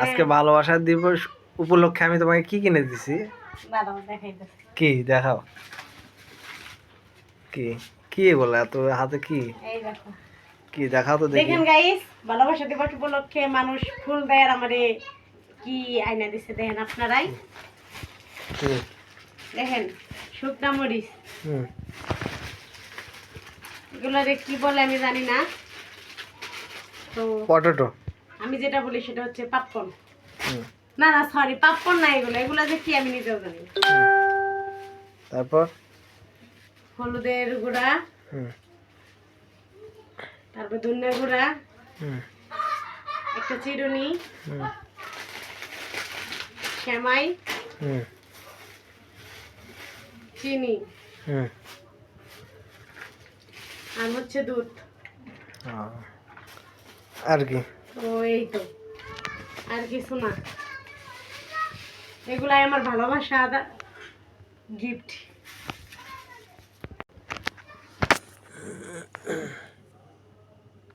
আজকে ভালোবাসা দিবস উপলক্ষে আমি তোমাকে কি কিনে দিছি? কি দেখাও? কি কি এগুলো এত হাতে? কি কি দেখাও তো দেখি। দেখেন গাইস, ভালোবাসা দিবস উপলক্ষে মানুষ ফুল দেয় আর আমারে কি আয়না দিছে দেখেন আপনারাই। দেখেন শুকনা মরিচ, এগুলোরে কি বলে আমি জানি না, তো পটেটো আমি যেটা বলি সেটা হচ্ছে পাপকর্ন। না না সরি, পাপকর্ন না, এগুলো যে কি আমি নিজেও জানি না। তারপর হলুদের গুঁড়া, তারপর ধনিয়া গুঁড়া, একটা চিরুনি, সেমাই, চিনি, আর হচ্ছে দুধ। আর কি? ও এই তো, আর কিছু না। এগুলাই আমার ভালোবাসা গিফট।